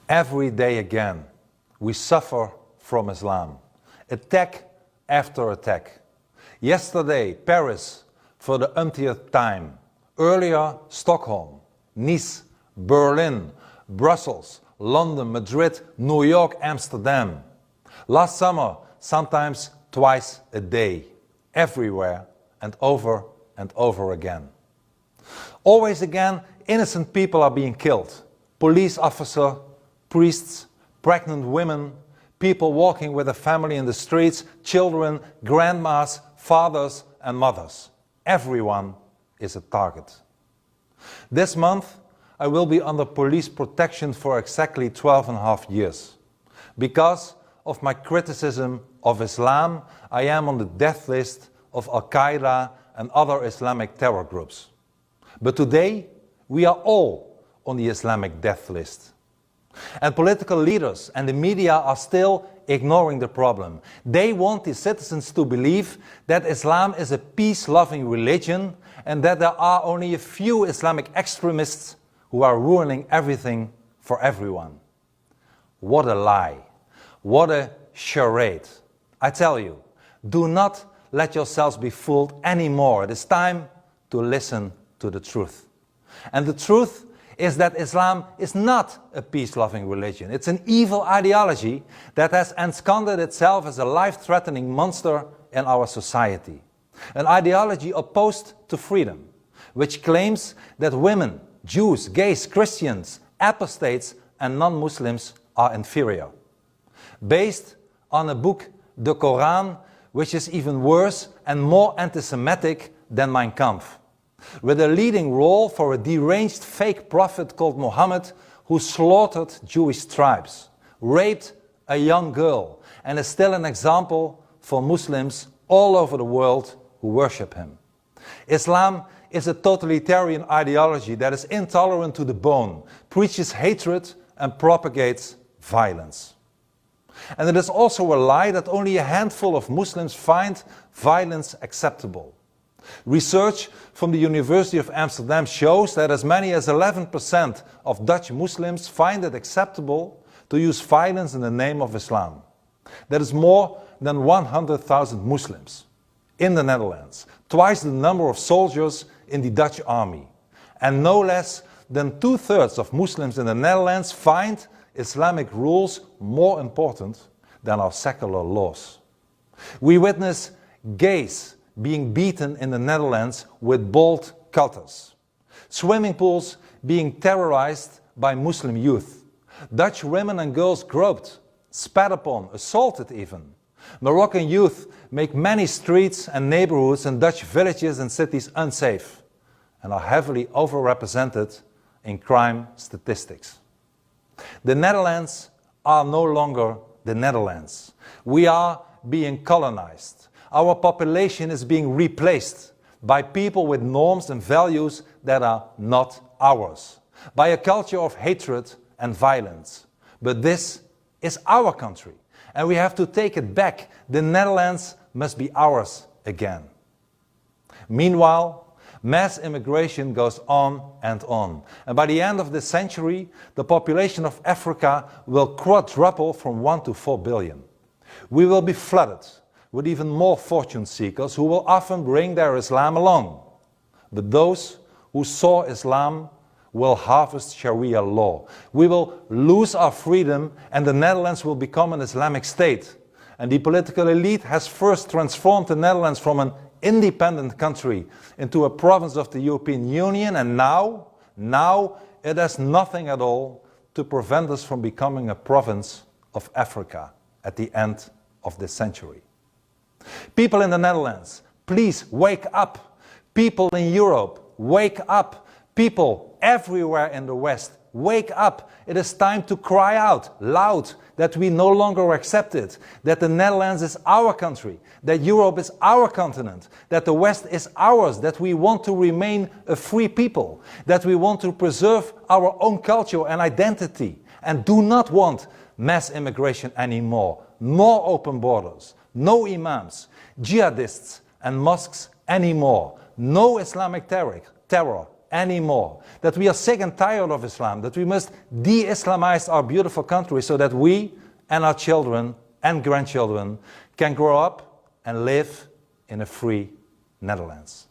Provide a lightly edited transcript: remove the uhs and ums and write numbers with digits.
Every day again, we suffer from Islam. Attack after attack. Yesterday, Paris for the umpteenth time. Earlier, Stockholm, Nice, Berlin, Brussels, London, Madrid, New York, Amsterdam. Last summer, sometimes twice a day. Everywhere and over again. Always again, innocent people are being killed. Police officers, priests, pregnant women, people walking with a family in the streets, children, grandmas, fathers and mothers. Everyone is a target. This month I will be under police protection for exactly 12.5 years. Because of my criticism of Islam, I am on the death list of Al-Qaeda and other Islamic terror groups. But today we are all on the Islamic death list. And political leaders and the media are still ignoring the problem. They want the citizens to believe that Islam is a peace-loving religion and that there are only a few Islamic extremists who are ruining everything for everyone. What a lie. What a charade. I tell you, do not let yourselves be fooled anymore. It is time to listen to the truth. And the truth is that Islam is not a peace-loving religion. It's an evil ideology that has ensconced itself as a life-threatening monster in our society. An ideology opposed to freedom, which claims that women, Jews, gays, Christians, apostates and non-Muslims are inferior. Based on a book, the Quran, which is even worse and more anti-Semitic than Mein Kampf, with a leading role for a deranged fake prophet called Muhammad who slaughtered Jewish tribes, raped a young girl, and is still an example for Muslims all over the world who worship him. Islam is a totalitarian ideology that is intolerant to the bone, preaches hatred and propagates violence. And it is also a lie that only a handful of Muslims find violence acceptable. Research from the University of Amsterdam shows that as many as 11% of Dutch Muslims find it acceptable to use violence in the name of Islam. That is more than 100,000 Muslims in the Netherlands, twice the number of soldiers in the Dutch army. And no less than 2/3 of Muslims in the Netherlands find Islamic rules more important than our secular laws. We witness gays being beaten in the Netherlands with bolt cutters. Swimming pools being terrorized by Muslim youth. Dutch women and girls groped, spat upon, assaulted even. Moroccan youth make many streets and neighborhoods in Dutch villages and cities unsafe and are heavily overrepresented in crime statistics. The Netherlands are no longer the Netherlands. We are being colonized. Our population is being replaced by people with norms and values that are not ours, by a culture of hatred and violence. But this is our country, and we have to take it back. The Netherlands must be ours again. Meanwhile, mass immigration goes on, and by the end of this century, the population of Africa will quadruple from 1 to 4 billion. We will be flooded with even more fortune seekers who will often bring their Islam along. But those who sow Islam will harvest Sharia law. We will lose our freedom and the Netherlands will become an Islamic state. And the political elite has first transformed the Netherlands from an independent country into a province of the European Union, and now it has nothing at all to prevent us from becoming a province of Africa at the end of this century. People in the Netherlands, please wake up. People in Europe, wake up. People everywhere in the West, wake up. It is time to cry out loud that we no longer accept it, that the Netherlands is our country, that Europe is our continent, that the West is ours, that we want to remain a free people, that we want to preserve our own culture and identity, and do not want mass immigration anymore, more open borders, no imams, jihadists and mosques anymore, no Islamic terror anymore. That we are sick and tired of Islam, that we must de-Islamize our beautiful country so that we and our children and grandchildren can grow up and live in a free Netherlands.